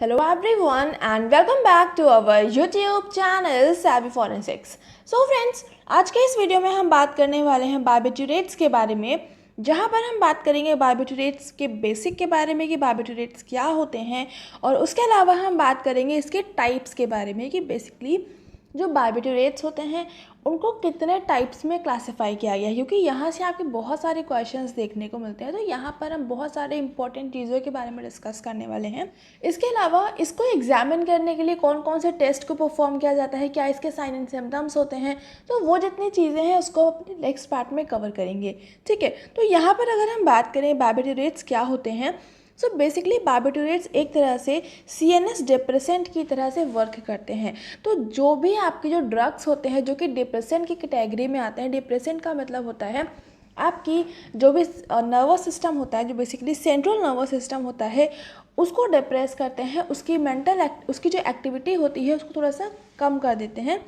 Hello everyone and welcome back to our YouTube channel Savvy Forensics. So friends, आज के इस video में हम बात करने वाले हैं बार्बिट्यूरेट्स के बारे में, जहाँ पर हम बात करेंगे बार्बिट्यूरेट्स के बेसिक के बारे में कि बार्बिट्यूरेट्स क्या होते हैं, और उसके अलावा हम बात करेंगे इसके टाइप्स के बारे में कि बेसिकली जो बार्बिट्यूरेट्स होते हैं उनको कितने टाइप्स में क्लासिफाई किया गया है, क्योंकि यहाँ से आपके बहुत सारे क्वेश्चंस देखने को मिलते हैं। तो यहाँ पर हम बहुत सारे इंपॉर्टेंट चीज़ों के बारे में डिस्कस करने वाले हैं। इसके अलावा इसको एग्जामिन करने के लिए कौन कौन से टेस्ट को परफॉर्म किया जाता है, क्या इसके साइन एंड सिम्टम्स होते हैं, तो वो जितनी चीज़ें हैं उसको अपने नेक्स्ट पार्ट में कवर करेंगे। ठीक है, तो यहाँ पर अगर हम बात करें बार्बिट्यूरेट्स क्या होते हैं, सो बेसिकली बार्बिट्यूरेट्स एक तरह से CNS डिप्रेसेंट की तरह से वर्क करते हैं। तो जो भी आपके जो ड्रग्स होते हैं जो कि डिप्रेसेंट की कैटेगरी में आते हैं, डिप्रेसेंट का मतलब होता है आपकी जो भी नर्वस सिस्टम होता है, जो बेसिकली सेंट्रल नर्वस सिस्टम होता है, उसको डिप्रेस करते हैं, उसकी उसकी जो एक्टिविटी होती है उसको थोड़ा सा कम कर देते हैं।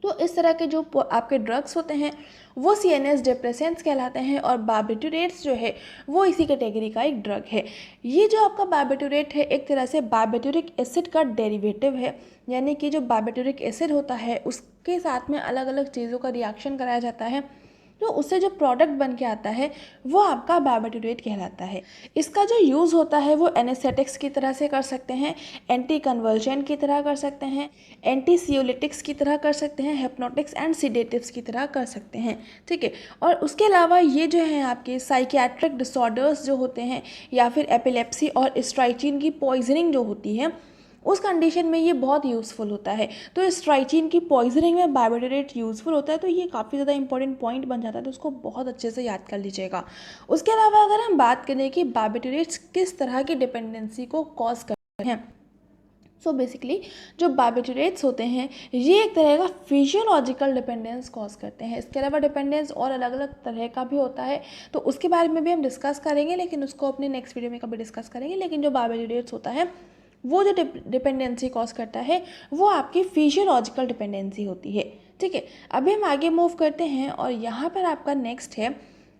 तो इस तरह के जो आपके ड्रग्स होते हैं वो CNS डिप्रेसेंट्स कहलाते हैं, और बार्बिट्यूरेट्स जो है वो इसी कैटेगरी का एक ड्रग है। ये जो आपका बार्बिट्यूरेट है एक तरह से बार्बिट्यूरिक एसिड का डेरिवेटिव है, यानी कि जो बार्बिट्यूरिक एसिड होता है उसके साथ में अलग अलग चीज़ों का रिएक्शन कराया जाता है, तो उससे जो प्रोडक्ट बन के आता है वो आपका बार्बिट्यूरेट कहलाता है। इसका जो यूज़ होता है वो एनेस्थेटिक्स की तरह से कर सकते हैं, एंटी कन्वर्जन की तरह कर सकते हैं, एंटी सियोलिटिक्स की तरह कर सकते हैं, हिप्नोटिक्स एंड सिडेटिव्स की तरह कर सकते हैं। ठीक है, और उसके अलावा ये जो है आपके साइकियाट्रिक डिसऑर्डर्स जो होते हैं, या फिर एपिलेप्सी और स्ट्राइचिन की पॉइजनिंग जो होती है, उस कंडीशन में ये बहुत यूज़फुल होता है। तो स्ट्राइचिन की पॉइजनिंग में बार्बिट्यूरेट यूज़फुल होता है, तो ये काफ़ी ज़्यादा इंपॉर्टेंट पॉइंट बन जाता है, तो उसको बहुत अच्छे से याद कर लीजिएगा। उसके अलावा अगर हम बात करें कि बार्बिट्यूरेट्स किस तरह की डिपेंडेंसी को कॉज करते हैं, सो बेसिकली जो बार्बिट्यूरेट्स होते हैं ये एक तरह का फिजियोलॉजिकल डिपेंडेंस कॉज करते हैं। इसके अलावा डिपेंडेंस और अलग अलग तरह का भी होता है, तो उसके बारे में भी हम डिस्कस करेंगे, लेकिन उसको अपने नेक्स्ट वीडियो में कभी डिस्कस करेंगे। लेकिन जो बार्बिट्यूरेट्स होता है वो जो डिपेंडेंसी कॉज करता है वो आपकी फिजियोलॉजिकल डिपेंडेंसी होती है। ठीक है, अभी हम आगे मूव करते हैं, और यहाँ पर आपका नेक्स्ट है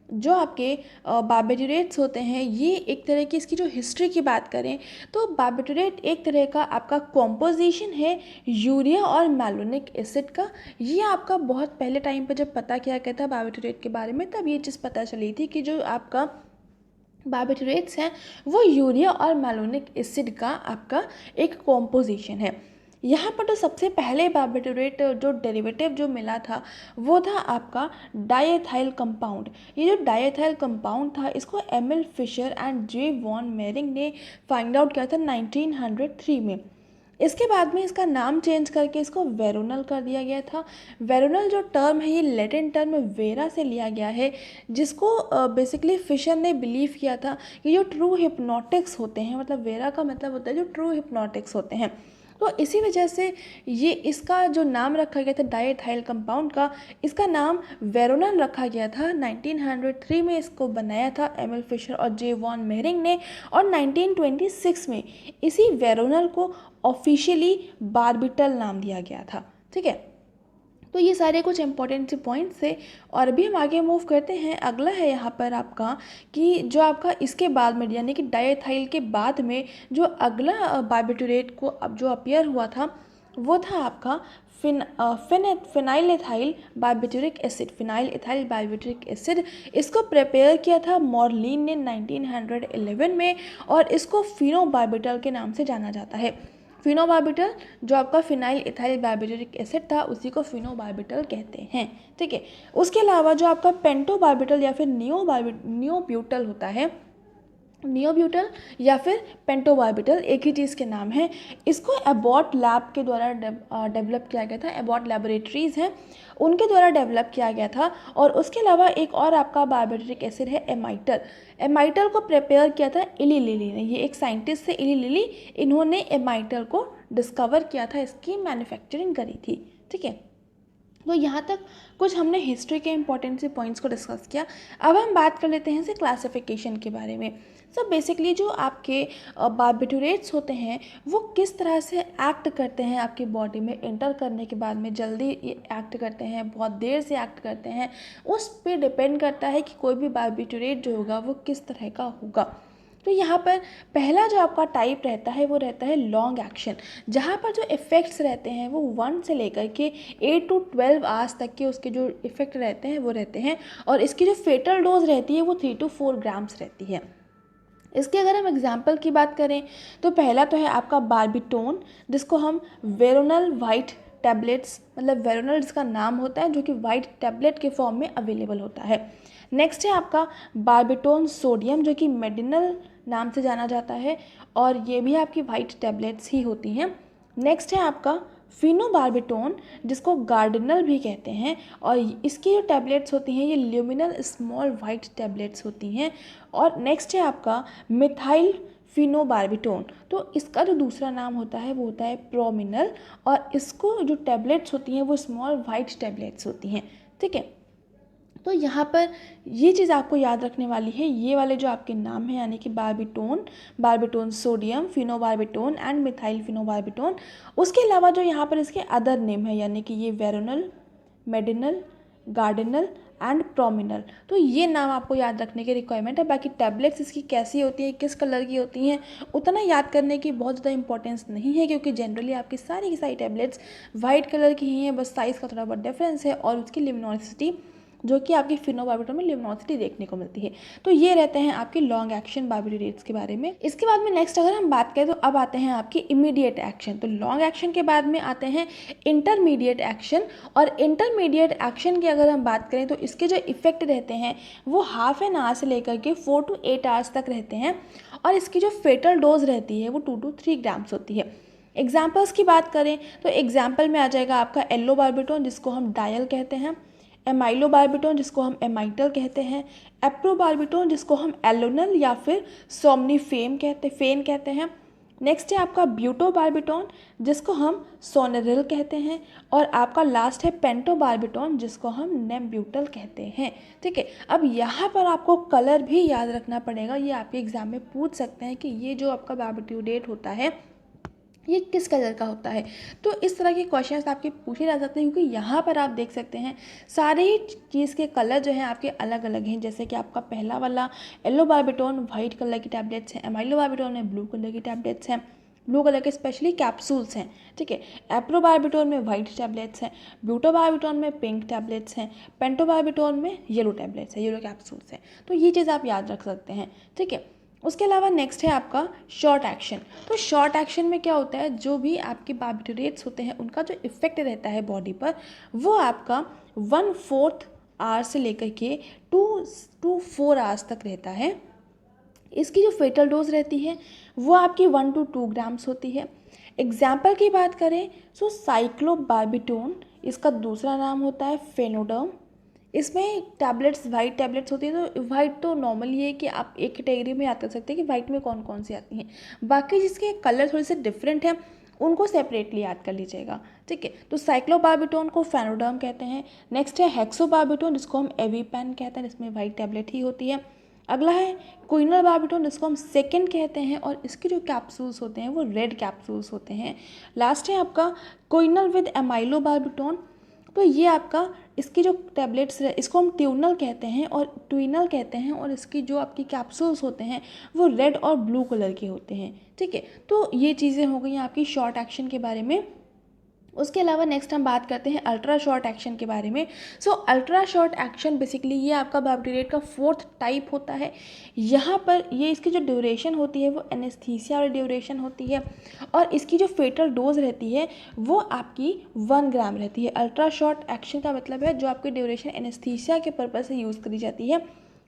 जो आपके बार्बिट्यूरेट्स होते हैं। ये एक तरह की इसकी जो हिस्ट्री की बात करें तो बार्बिट्यूरेट एक तरह का आपका कॉम्पोजिशन है यूरिया और मैलोनिक एसिड का। ये आपका बहुत पहले टाइम पर जब पता किया गया था बार्बिट्यूरेट के बारे में, तब ये चीज़ पता चली थी कि जो आपका बार्बिट्यूरेट्स हैं वो यूरिया और मैलोनिक एसिड का आपका एक कॉम्पोजिशन है। यहाँ पर तो सबसे पहले बार्बिट्यूरेट जो डेरिवेटिव जो मिला था वो था आपका डायथाइल कंपाउंड। ये जो डायथाइल कंपाउंड था इसको Emil Fischer and J von Mering ने फाइंड आउट किया था 1903 में। इसके बाद में इसका नाम चेंज करके इसको वेरोनल कर दिया गया था। वेरोनल जो टर्म है ये लैटिन टर्म वेरा से लिया गया है, जिसको बेसिकली फिशर ने बिलीव किया था कि जो ट्रू हिप्नोटिक्स होते हैं, मतलब वेरा का मतलब होता है जो ट्रू हिप्नोटिक्स होते हैं, तो इसी वजह से ये इसका जो नाम रखा गया था डायथाइल कंपाउंड का, इसका नाम वेरोनल रखा गया था। 1903 में इसको बनाया था एमिल फिशर और जे वॉन मेरिंग ने, और 1926 में इसी वेरोनल को ऑफिशियली बार्बिटल नाम दिया गया था। ठीक है, तो ये सारे कुछ इंपॉर्टेंट से पॉइंट्स थे, और अभी हम आगे मूव करते हैं। अगला है यहाँ पर आपका कि जो आपका इसके बाद में यानी कि डायथाइल के बाद में जो अगला बार्बिट्यूरेट को अब जो अपीयर हुआ था वो था आपका phenyl ethyl barbituric acid. Phenyl ethyl barbituric acid इसको प्रिपेयर किया था मॉर्लिन ने 1911 में, और इसको फिनोबार्बिटल के नाम से जाना जाता है। फिनोबार्बिटल जो आपका फिनाइल इथाइल बार्बिट्यूरिक एसिड था उसी को फिनोबार्बिटल कहते हैं। ठीक है, उसके अलावा जो आपका पेंटोबार्बिटल या फिर नियोब्यूटल होता है, नियोब्यूटल या फिर पेंटोबार्बिटल एक ही चीज़ के नाम है। इसको एबॉट लैब के द्वारा डेवलप किया गया था। एबॉट लैबोरेटरीज़ हैं उनके द्वारा डेवलप किया गया था। और उसके अलावा एक और आपका बार्बिट्यूरिक एसिड है एमाइटल। एमाइटल को प्रिपेयर किया था इली लिली ने। ये एक साइंटिस्ट थे इली लिली, इन्होंने एमाइटल को डिस्कवर किया था, इसकी मैन्युफैक्चरिंग करी थी। ठीक है, तो यहाँ तक कुछ हमने हिस्ट्री के इंपॉर्टेंट से पॉइंट्स को डिस्कस किया। अब हम बात कर लेते हैं इसे क्लासिफिकेशन के बारे में। सब बेसिकली जो आपके बार्बिट्यूरेट्स होते हैं वो किस तरह से एक्ट करते हैं आपकी बॉडी में, एंटर करने के बाद में जल्दी एक्ट करते हैं, बहुत देर से एक्ट करते हैं, उस पर डिपेंड करता है कि कोई भी बार्बिट्यूरेट जो होगा वो किस तरह का होगा। तो यहाँ पर पहला जो आपका टाइप रहता है वो रहता है लॉन्ग एक्शन, जहाँ पर जो इफ़ेक्ट्स रहते हैं वो 1 से लेकर के 8 to 12 आवर्स तक के उसके जो इफ़ेक्ट रहते हैं वो रहते हैं, और इसकी जो फेटल डोज रहती है वो 3 to 4 ग्राम्स रहती है। इसके अगर हम एग्जाम्पल की बात करें तो पहला तो है आपका बार्बिटोन, जिसको हम वेरोनल वाइट टैबलेट्स, मतलब वेरोनल जिसका नाम होता है, जो कि वाइट टैबलेट के फॉर्म में अवेलेबल होता है। नेक्स्ट है आपका बार्बिटोन सोडियम, जो कि मेडिनल नाम से जाना जाता है, और ये भी आपकी वाइट टैबलेट्स ही होती हैं। नेक्स्ट है आपका फिनोबार्बिटोन, जिसको गार्डिनल भी कहते हैं, और इसकी जो टैबलेट्स होती हैं ये ल्यूमिनल स्मॉल वाइट टैबलेट्स होती हैं। और नेक्स्ट है आपका मिथाइल फिनोबार्बिटोन, तो इसका जो दूसरा नाम होता है वो होता है प्रोमिनल, और इसको जो टैबलेट्स होती हैं वो स्मॉल वाइट टैबलेट्स होती हैं। ठीक है, तो यहाँ पर ये चीज़ आपको याद रखने वाली है, ये वाले जो आपके नाम हैं यानी कि barbitone, barbitone sodium, phenobarbitone and methyl phenobarbitone. उसके अलावा जो यहाँ पर इसके अदर नेम है यानी कि ये वेरोनल, मेडिनल, गार्डिनल एंड प्रोमिनल, तो ये नाम आपको याद रखने की रिक्वायरमेंट है। बाकी टैबलेट्स इसकी कैसी होती है, किस कलर की होती हैं, उतना याद करने की बहुत ज़्यादा इंपॉर्टेंस नहीं है, क्योंकि जनरली आपकी सारी की सारी टैबलेट्स वाइट कलर की ही हैं, बस साइज़ का थोड़ा बहुत डिफरेंस है, और उसकी लिमिनोसिटी जो कि आपकी फिनोबार्बिटोन में लिमिनोसिटी देखने को मिलती है। तो ये रहते हैं आपके लॉन्ग एक्शन बार्बिटोरेट्स के बारे में। इसके बाद में नेक्स्ट अगर हम बात करें तो अब आते हैं आपकी इमीडिएट एक्शन। तो लॉन्ग एक्शन के बाद में आते हैं इंटरमीडिएट एक्शन, और इंटरमीडिएट एक्शन की अगर हम बात करें तो इसके जो इफेक्ट रहते हैं वो हाफ एन आवर से लेकर के 4 to 8 आवर्स तक रहते हैं, और इसकी जो फेटल डोज रहती है वो 2 to 3 ग्राम्स होती है। एग्जाम्पल्स की बात करें तो एग्जाम्पल में आ जाएगा आपका एल्लो बार्बिटोन, जिसको हम डायल कहते हैं, एमाइलो बार्बिटोन, जिसको हम एमाइटल कहते हैं, एप्रोबार्बिटोन, जिसको हम एलोनल या फिर सोमनीफेन कहते हैं। नेक्स्ट है आपका ब्यूटोबार्बिटोन, जिसको हम सोनेरिल कहते हैं, और आपका लास्ट है पेंटोबार्बिटोन, जिसको हम नेम्ब्यूटल कहते हैं। ठीक है, अब यहाँ पर आपको कलर भी याद रखना पड़ेगा, ये आपके एग्जाम में पूछ सकते हैं कि ये जो आपका बार्बिट्यूरेट होता है ये किस कलर का होता है। तो इस तरह के क्वेश्चंस आपके पूछे जा सकते हैं, क्योंकि यहाँ पर आप देख सकते हैं सारे ही चीज़ के कलर जो हैं आपके अलग अलग हैं। जैसे कि आपका पहला वाला एलो बार्बिटोन वाइट कलर की टैबलेट्स हैं, एमाइलो बार्बिटोन में ब्लू कलर की टैबलेट्स हैं, ब्लू कलर के स्पेशली कैप्सूल्स हैं। ठीक है, एप्रोबार्बिटोन में वाइट टैबलेट्स हैं, ब्यूटोबार्बिटोन में पिंक टैबलेट्स हैं, पेंटोबार्बिटोन में येलो टैबलेट्स हैं, येलो कैप्सूल्स हैं। तो ये चीज़ आप याद रख सकते हैं। ठीक है, उसके अलावा नेक्स्ट है आपका शॉर्ट एक्शन। तो शॉर्ट एक्शन में क्या होता है, जो भी आपके बार्बिटोरेट्स होते हैं उनका जो इफेक्ट रहता है बॉडी पर वो आपका 1/4 आवर से लेकर के 2 to 4 आवर्स तक रहता है। इसकी जो फेटल डोज रहती है वो आपकी 1 to 2 ग्राम्स होती है। एग्जाम्पल की बात करें तो साइक्लोबार्बिटोन, इसका दूसरा नाम होता है फेनोडर्म। इसमें टैबलेट्स वाइट टैबलेट्स होती है, तो वाइट तो नॉर्मली है कि आप एक कैटेगरी में याद कर सकते हैं कि वाइट में कौन कौन सी आती हैं। बाकी जिसके कलर थोड़े से डिफरेंट हैं उनको सेपरेटली याद कर लीजिएगा। ठीक है, तो साइक्लोबार्बिटोन को फेनोडर्म कहते हैं। नेक्स्ट है हेक्सोबार्बिटोन, जिसको हम एवीपेन कहते हैं, इसमें वाइट टैबलेट ही होती है। अगला है क्विनल बार्बिटोन, जिसको हम सेकेंड कहते हैं, और इसके जो कैप्सूल्स होते हैं वो रेड कैप्सूल्स होते हैं। लास्ट है आपका क्विनल विद एमाइलो बार्बिटोन, तो ये आपका इसकी जो टैबलेट्स है इसको हम ट्यूनल कहते हैं और ट्विनल कहते हैं, और इसकी जो आपकी कैप्सूल्स होते हैं वो रेड और ब्लू कलर के होते हैं। ठीक है, तो ये चीज़ें हो गई आपकी शॉर्ट एक्शन के बारे में। उसके अलावा नेक्स्ट हम बात करते हैं अल्ट्रा शॉर्ट एक्शन के बारे में। सो अल्ट्रा शॉर्ट एक्शन बेसिकली ये आपका बार्बिटोरेट का 4th टाइप होता है। यहाँ पर ये इसकी जो ड्यूरेशन होती है वो एनेस्थीसिया वाली ड्यूरेशन होती है, और इसकी जो फेटल डोज रहती है वो आपकी 1 ग्राम रहती है। अल्ट्रा शॉर्ट एक्शन का मतलब है जो आपकी ड्यूरेशन एनेस्थीसिया के पर्पज़ से यूज़ करी जाती है,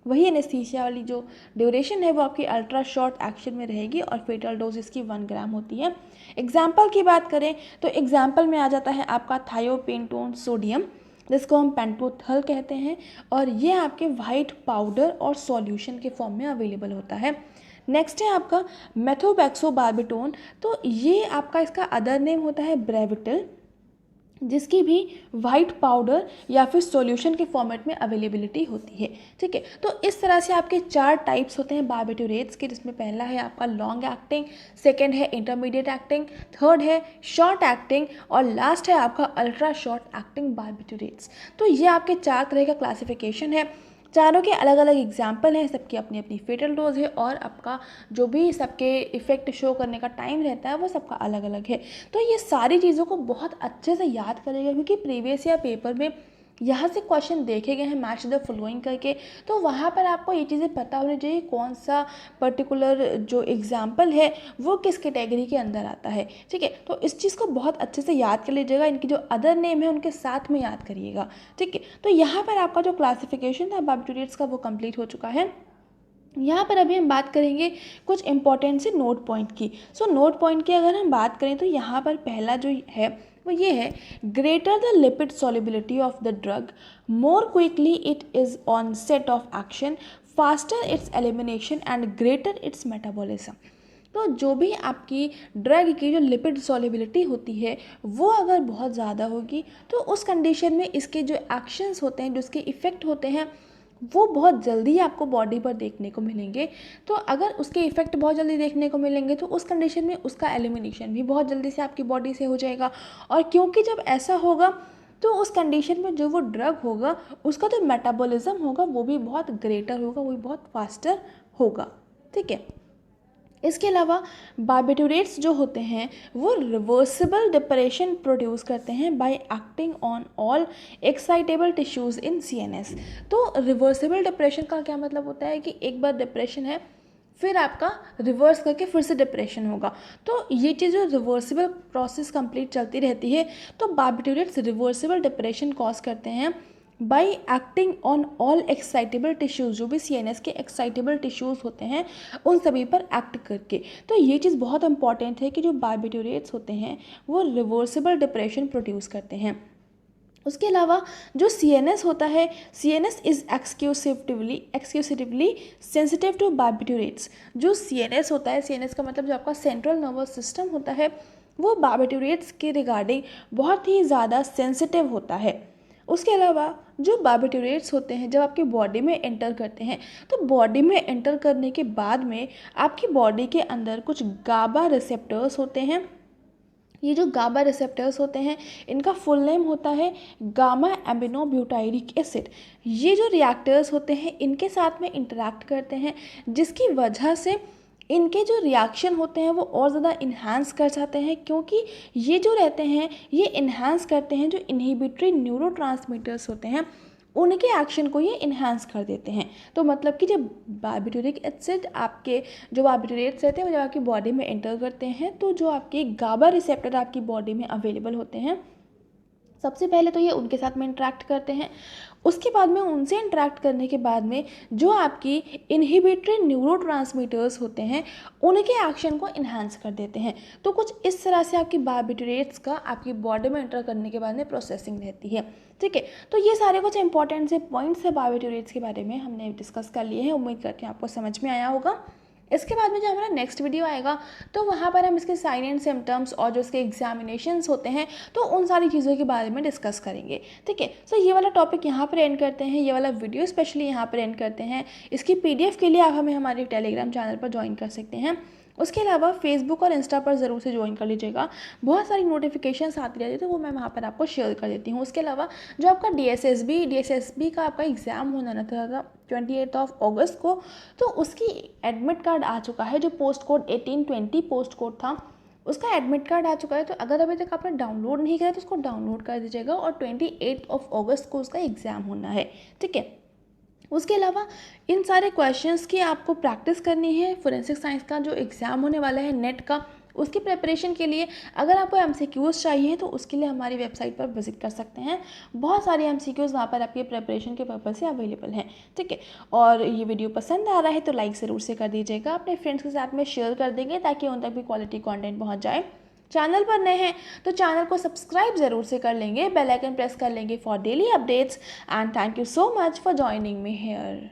वही एनेस्थीसिया वाली जो ड्यूरेशन है वो आपकी अल्ट्रा शॉर्ट एक्शन में रहेगी, और फेटल डोज इसकी 1 ग्राम होती है। एग्जाम्पल की बात करें तो एग्जाम्पल में आ जाता है आपका थायोपेंटोन सोडियम, जिसको हम पेंटोथल कहते हैं, और ये आपके वाइट पाउडर और सॉल्यूशन के फॉर्म में अवेलेबल होता है। नेक्स्ट है आपका मेथोबैक्सोबार्बिटोन, तो ये आपका इसका अदर नेम होता है ब्रेविटल, जिसकी भी वाइट पाउडर या फिर सॉल्यूशन के फॉर्मेट में अवेलेबिलिटी होती है। ठीक है, तो इस तरह से आपके 4 टाइप्स होते हैं बार्बिटोरेट्स के, जिसमें पहला है आपका लॉन्ग एक्टिंग, सेकंड है इंटरमीडिएट एक्टिंग, थर्ड है शॉर्ट एक्टिंग, और लास्ट है आपका अल्ट्रा शॉर्ट एक्टिंग बार्बिटोरेट्स। तो ये आपके 4 तरह का क्लासिफिकेशन है। चारों के अलग अलग एग्जाम्पल हैं, सबकी अपनी अपनी फेटल डोज है और आपका जो भी सबके इफ़ेक्ट शो करने का टाइम रहता है वो सबका अलग अलग है। तो ये सारी चीज़ों को बहुत अच्छे से याद करेगा, क्योंकि प्रीवियस ईयर पेपर में यहाँ से क्वेश्चन देखे गए हैं मैच द फॉलोइंग करके। तो वहाँ पर आपको ये चीज़ें पता होनी चाहिए कौन सा पर्टिकुलर जो एग्जाम्पल है वो किस कैटेगरी के अंदर आता है। ठीक है, तो इस चीज़ को बहुत अच्छे से याद कर लीजिएगा, इनकी जो अदर नेम है उनके साथ में याद करिएगा। ठीक है, तो यहाँ पर आपका जो क्लासिफिकेशन था बार्बिटूरेट्स का वो कंप्लीट हो चुका है। यहाँ पर अभी हम बात करेंगे कुछ इंपॉर्टेंट से नोट पॉइंट की। सो नोट पॉइंट की अगर हम बात करें तो यहाँ पर पहला जो है वो ये है, greater the lipid solubility of the drug, more quickly it is on set of action, faster it's elimination and greater it's metabolism. तो जो भी आपकी ड्रग की जो लिपिड सॉल्युबिलिटी होती है वो अगर बहुत ज़्यादा होगी तो उस कंडीशन में इसके जो एक्शंस होते हैं, जो इसके इफ़ेक्ट होते हैं वो बहुत जल्दी आपको बॉडी पर देखने को मिलेंगे। तो अगर उसके इफ़ेक्ट बहुत जल्दी देखने को मिलेंगे तो उस कंडीशन में उसका एलिमिनेशन भी बहुत जल्दी से आपकी बॉडी से हो जाएगा। और क्योंकि जब ऐसा होगा तो उस कंडीशन में जो वो ड्रग होगा उसका जो मेटाबॉलिज्म होगा वो भी बहुत ग्रेटर होगा, वो भी बहुत फास्टर होगा। ठीक है, इसके अलावा बार्बिटूरेट्स जो होते हैं वो रिवर्सिबल डिप्रेशन प्रोड्यूस करते हैं bye acting on all excitable tissues in CNS. तो रिवर्सिबल डिप्रेशन का क्या मतलब होता है कि एक बार डिप्रेशन है फिर आपका रिवर्स करके फिर से डिप्रेशन होगा। तो ये चीज़ जो रिवर्सिबल प्रोसेस कंप्लीट चलती रहती है, तो बार्बिटूरेट्स रिवर्सिबल डिप्रेशन कॉज करते हैं by acting on all excitable tissues, जो भी सीएनएस के एक्साइटेबल टिश्यूज़ होते हैं उन सभी पर एक्ट करके। तो ये चीज़ बहुत इंपॉर्टेंट है कि जो बार्बिटूरेट्स होते हैं वो रिवर्सिबल डिप्रेशन प्रोड्यूस करते हैं। उसके अलावा जो सीएनएस होता है, सीएनएस इज़ एक्सक्यूसिटिवली सेंसिटिव टू बार्बिटूरेट्स। जो सीएनएस होता है, सीएनएस का मतलब जो आपका सेंट्रल नर्वस सिस्टम होता है वो बार्बिटूरेट्स के रिगार्डिंग बहुत ही ज़्यादा सेंसिटिव होता है। उसके अलावा जो बार्बिटूरेट्स होते हैं जब आपकी बॉडी में एंटर करते हैं तो बॉडी में एंटर करने के बाद में आपकी बॉडी के अंदर कुछ गाबा रिसेप्टर्स होते हैं। ये जो गाबा रिसेप्टर्स होते हैं इनका फुल नेम होता है गामा एमिनोब्यूटाइरिक एसिड। ये जो रिएक्टर्स होते हैं इनके साथ में इंटरैक्ट करते हैं, जिसकी वजह से इनके जो रिएक्शन होते हैं वो और ज़्यादा इन्हांस कर जाते हैं, क्योंकि ये जो रहते हैं ये इन्हांस करते हैं जो इनहिबिटरी न्यूरोट्रांसमीटर्स होते हैं उनके एक्शन को ये इन्हांस कर देते हैं। तो मतलब कि जब बार्बिटूरिक एसिड आपके जो बार्बिटूरेट्स रहते हैं वो जब आपकी बॉडी में एंटर करते हैं तो जो आपके गाबा रिसेप्टर आपकी बॉडी में अवेलेबल होते हैं सबसे पहले तो ये उनके साथ में इंटरेक्ट करते हैं। उसके बाद में उनसे इंटरेक्ट करने के बाद में जो आपकी इनहिबिटरी न्यूरोट्रांसमीटर्स होते हैं उनके एक्शन को इन्हांस कर देते हैं। तो कुछ इस तरह से आपकी बार्बिटूरेट्स का आपकी बॉडी में एंटर करने के बाद में प्रोसेसिंग रहती है। ठीक है, तो ये सारे कुछ इंपॉर्टेंट से पॉइंट्स है बार्बिटूरेट्स के बारे में हमने डिस्कस कर लिए हैं। उम्मीद करते हैं आपको समझ में आया होगा। इसके बाद में जो हमारा नेक्स्ट वीडियो आएगा तो वहाँ पर हम इसके साइन एंड सिम्टम्स और जो इसके एग्जामिनेशंस होते हैं तो उन सारी चीज़ों के बारे में डिस्कस करेंगे। ठीक है, सो ये वाला टॉपिक यहाँ पर एंड करते हैं, ये वाला वीडियो स्पेशली यहाँ पर एंड करते हैं। इसकी PDF के लिए आप हमें हमारे टेलीग्राम चैनल पर ज्वाइन कर सकते हैं। उसके अलावा फेसबुक और इंस्टा पर ज़रूर से ज्वाइन कर लीजिएगा, बहुत सारी नोटिफिकेशंस आती रहती है तो वो मैं वहाँ पर आपको शेयर कर देती हूँ। उसके अलावा जो आपका DSSB का आपका एग्ज़ाम होना था 28 अगस्त को, तो उसकी एडमिट कार्ड आ चुका है। जो पोस्ट कोड 1820 पोस्ट कोड था उसका एडमिट कार्ड आ चुका है। तो अगर अभी तक आपने डाउनलोड नहीं किया तो उसको डाउनलोड कर दीजिएगा और 28 अगस्त को उसका एग्ज़ाम होना है। ठीक है, उसके अलावा इन सारे क्वेश्चंस की आपको प्रैक्टिस करनी है। फोरेंसिक साइंस का जो एग्ज़ाम होने वाला है नेट का, उसकी प्रिपरेशन के लिए अगर आपको MCQs चाहिए तो उसके लिए हमारी वेबसाइट पर विजिट कर सकते हैं। बहुत सारे MCQs वहाँ पर आपके प्रिपरेशन के पर्पज़ से अवेलेबल हैं। ठीक है, और ये वीडियो पसंद आ रहा है तो लाइक ज़रूर से कर दीजिएगा, अपने फ्रेंड्स के साथ में शेयर कर देंगे ताकि उन तक भी क्वालिटी कॉन्टेंट पहुँच जाए। चैनल पर नए हैं तो चैनल को सब्सक्राइब ज़रूर से कर लेंगे, बेल आइकन प्रेस कर लेंगे for daily updates. And thank you so much for joining me here.